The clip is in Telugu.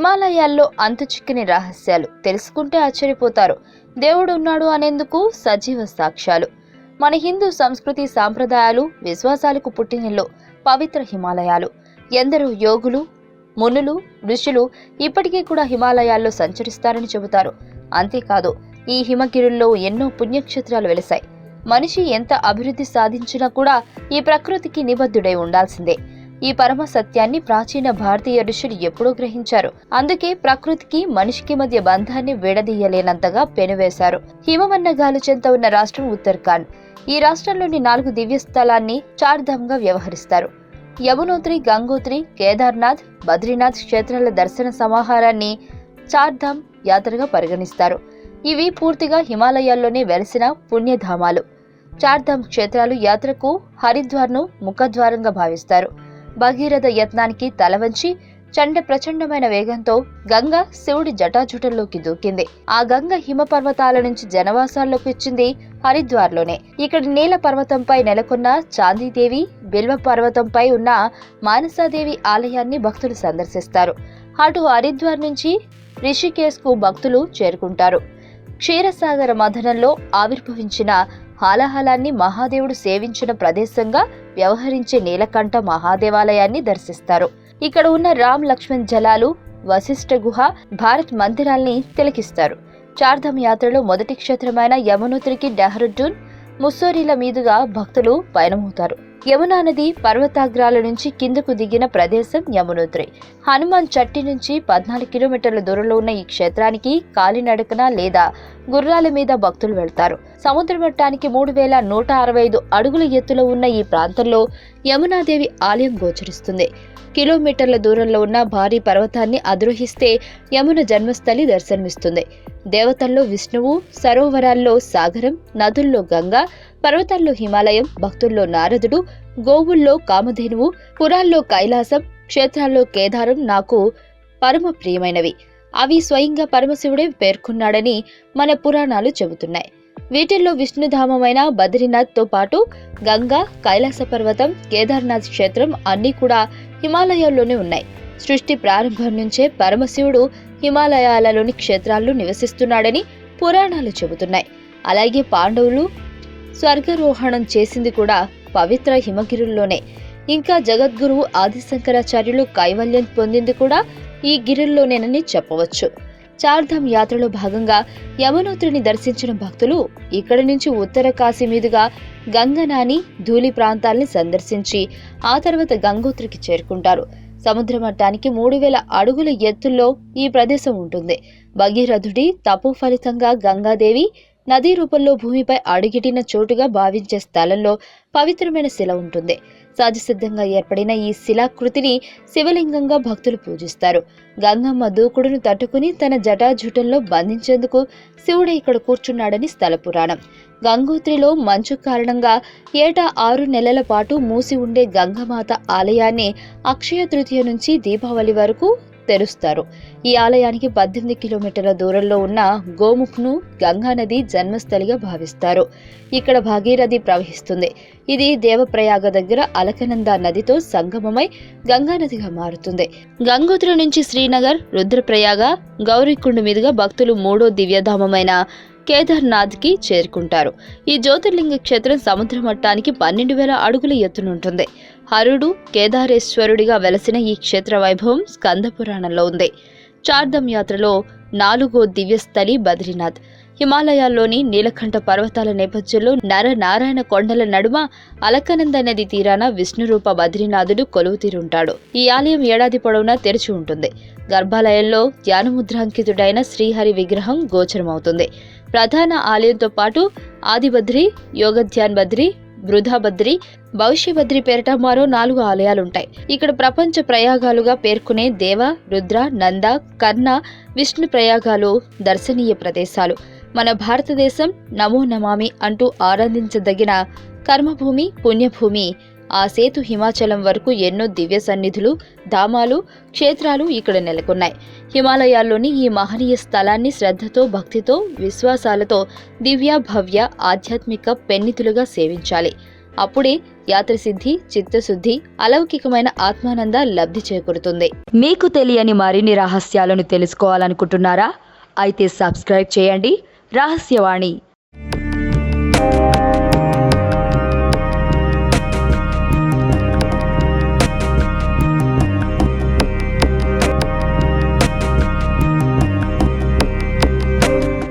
హిమాలయాల్లో అంతుచిక్కని రహస్యాలు తెలుసుకుంటే ఆశ్చర్యపోతారు. దేవుడు ఉన్నాడు అనేందుకు సజీవ సాక్ష్యాలు. మన హిందూ సంస్కృతి సాంప్రదాయాలు విశ్వాసాలకు పుట్టినిల్లు పవిత్ర హిమాలయాలు. ఎందరో యోగులు, మునులు, ఋషులు ఇప్పటికీ కూడా హిమాలయాల్లో సంచరిస్తారని చెబుతారు. అంతేకాదు, ఈ హిమగిరుల్లో ఎన్నో పుణ్యక్షేత్రాలు వెలిశాయి. మనిషి ఎంత అభివృద్ధి సాధించినా కూడా ఈ ప్రకృతికి నిబద్ధుడై ఉండాల్సిందే. ఈ పరమ సత్యాన్ని ప్రాచీన భారతీయ ఋషులు ఎప్పుడూ గ్రహించారు. అందుకే ప్రకృతికి మనిషికి మధ్య బంధాన్ని విడదీయలేనంతగా పెనువేశారు. హిమవన్నగాలు చెంత ఉన్న రాష్ట్రం ఉత్తరాఖండ్. ఈ రాష్ట్రంలోని 4 దివ్య స్థలాన్ని చార్ధామ్గా వ్యవహరిస్తారు. యమునోత్రి, గంగోత్రి, కేదార్నాథ్, బద్రీనాథ్ క్షేత్రాల దర్శన సమాహారాన్ని చార్ధామ్ యాత్రగా పరిగణిస్తారు. ఇవి పూర్తిగా హిమాలయాల్లోనే వెలిసిన పుణ్యధామాలు. చార్ధామ్ క్షేత్రాలు యాత్రకు హరిద్వార్ను ముఖద్వారంగా భావిస్తారు. భగీరథ యత్నానికి తలవంచి చండ ప్రచండమైన వేగంతో గంగ శివుడి జటాజుటంలోకి దూకింది. ఆ గంగ హిమ పర్వతాల నుంచి జనవాసాల్లోకి వచ్చింది హరిద్వార్లోనే. ఇక్కడి నీల పర్వతంపై నెలకొన్న చాందీదేవి, బిల్వ పర్వతంపై ఉన్న మానసాదేవి ఆలయాన్ని భక్తులు సందర్శిస్తారు. అటు హరిద్వార్ నుంచి రిషికేశ్కు భక్తులు చేరుకుంటారు. క్షీరసాగర మథనంలో ఆవిర్భవించిన హాలాహలాన్ని మహాదేవుడు సేవించిన ప్రదేశంగా వ్యవహరించే నీలకంఠ మహాదేవాలయాన్ని దర్శిస్తారు. ఇక్కడ ఉన్న రామ్ లక్ష్మణ్ జలాలు, వశిష్ఠ గుహ, భారత్ మందిరాల్ని తిలకిస్తారు. చార్ధామ్ యాత్రలో మొదటి క్షేత్రమైన యమునోత్రికి డెహ్రాడూన్, ముస్సోరీల మీదుగా భక్తులు పయనమవుతారు. యమునా నది పర్వతాగ్రాల నుంచి కిందకు దిగిన ప్రదేశం యమునోత్రి. హనుమాన్ చట్టి నుంచి 14 కిలోమీటర్ల దూరంలో ఉన్న ఈ క్షేత్రానికి కాలినడకన లేదా గుర్రాల మీద భక్తులు వెళ్తారు. సముద్ర మట్టానికి 3165 అడుగుల ఎత్తులో ఉన్న ఈ ప్రాంతంలో యమునాదేవి ఆలయం గోచరిస్తుంది. కిలోమీటర్ల దూరంలో ఉన్న భారీ పర్వతాన్ని అధిరోహిస్తే యమున జన్మస్థలి దర్శనమిస్తుంది. దేవతల్లో విష్ణువు, సరోవరాల్లో సాగరం, నదుల్లో గంగా, పర్వతాల్లో హిమాలయం, భక్తుల్లో నారదుడు, గోవుల్లో కామధేనువు, పురాల్లో కైలాసం, క్షేత్రాల్లో కేదారం నాకు పరమ ప్రియమైనవి. అవి స్వయంగా పరమశివుడే పేర్కొన్నాడని మన పురాణాలు చెబుతున్నాయి. వీటిల్లో విష్ణుధామమైన బద్రీనాథ్తో పాటు గంగా, కైలాస పర్వతం, కేదార్నాథ్ క్షేత్రం అన్నీ కూడా హిమాలయాల్లోనే ఉన్నాయి. సృష్టి ప్రారంభం నుంచే పరమశివుడు హిమాలయాలలోని క్షేత్రాల్లో నివసిస్తున్నాడని పురాణాలు చెబుతున్నాయి. అలాగే పాండవులు స్వర్గారోహణం చేసింది కూడా పవిత్ర హిమగిరుల్లోనే. ఇంకా జగద్గురువు ఆదిశంకరాచార్యులు కైవల్యం పొందింది కూడా ఈ గిరుల్లోనేనని చెప్పవచ్చు. చార్ధామ్ యాత్రలో భాగంగా యమునోత్రిని దర్శించిన భక్తులు ఇక్కడి నుంచి ఉత్తర కాశీ మీదుగా గంగనాని, ధూళి ప్రాంతాల్ని సందర్శించి ఆ తర్వాత గంగోత్రికి చేరుకుంటారు. సముద్ర మట్టానికి 3000 అడుగుల ఎత్తుల్లో ఈ ప్రదేశం ఉంటుంది. భగీరథుడి తపో ఫలితంగా గంగాదేవి నదీ రూపంలో భూమిపై అడుగిటిన చోటుగా భావించే స్థలంలో పవిత్రమైన శిల ఉంటుంది. సహజసిద్ధంగా ఏర్పడిన ఈ శిలాకృతిని శివలింగంగా భక్తులు పూజిస్తారు. గంగమ్మ దూకుడును తట్టుకుని తన జటాజుటంలో బంధించేందుకు శివుడే ఇక్కడ కూర్చున్నాడని స్థల పురాణం. గంగోత్రిలో మంచు కారణంగా ఏటా 6 నెలల పాటు మూసి ఉండే గంగమాత ఆలయాన్ని అక్షయ తృతీయ నుంచి దీపావళి వరకు తెరుస్తారు. ఈ ఆలయానికి 18 కిలోమీటర్ల దూరంలో ఉన్న గోముఖ్ను గంగానది జన్మస్థలిగా భావిస్తారు. ఇక్కడ భాగీరథి ప్రవహిస్తుంది. ఇది దేవప్రయాగ దగ్గర అలకనంద నదితో సంగమమై గంగానదిగా మారుతుంది. గంగోత్రి నుంచి శ్రీనగర్, రుద్రప్రయాగ, గౌరీకుండ మీదుగా భక్తులు 3వ దివ్యధామమైన కేదార్నాథ్ కి చేరుకుంటారు. ఈ జ్యోతిర్లింగ క్షేత్రం సముద్ర మట్టానికి 12,000 అడుగుల ఎత్తునుంటుంది. హరుడు కేదారేశ్వరుడిగా వెలసిన ఈ క్షేత్ర వైభవం స్కంద పురాణంలో ఉంది. చార్ధామ్ యాత్రలో 4వ దివ్యస్థలి బద్రీనాథ్. హిమాలయాల్లోని నీలకంఠ పర్వతాల నేపథ్యంలో నారాయణ కొండల నడుమ అలకనంద నది తీరాన విష్ణురూప బద్రీనాథుడు కొలువుతీరుంటాడు. ఈ ఆలయం ఏడాది పొడవునా తెరిచి ఉంటుంది. గర్భాలయంలో ధ్యానముద్రాంకితుడైన శ్రీహరి విగ్రహం గోచరమవుతుంది. ప్రధాన ఆలయంతో పాటు ఆదిబద్రి, యోగధ్యాన్ బద్రి, వృధాబద్రి, భవిష్యబద్రి పేరిట మరో 4 ఆలయాలుంటాయి. ఇక్కడ ప్రపంచ ప్రయాగాలుగా పేర్కొనే దేవ, రుద్ర, నంద, కర్ణ, విష్ణు ప్రయాగాలు దర్శనీయ ప్రదేశాలు. మన భారతదేశం నమో నమామి అంటూ ఆరాధించదగిన కర్మభూమి, పుణ్యభూమి. ఆ సేతు హిమాచలం వరకు ఎన్నో దివ్య సన్నిధులు, ధామాలు, క్షేత్రాలు ఇక్కడ నెలకొన్నాయి. హిమాలయాల్లోని ఈ మహనీయ స్థలాన్ని శ్రద్ధతో, భక్తితో, విశ్వాసాలతో దివ్య, భవ్య, ఆధ్యాత్మిక పెన్నితులుగా సేవించాలి. అప్పుడే యాత్రసిద్ధి, చిత్తశుద్ధి, అలౌకికమైన ఆత్మానంద లబ్ధి చేకూరుతుంది. మీకు తెలియని మరిన్ని రహస్యాలను తెలుసుకోవాలనుకుంటున్నారా? అయితే సబ్స్క్రైబ్ చేయండి రహస్యవాణి.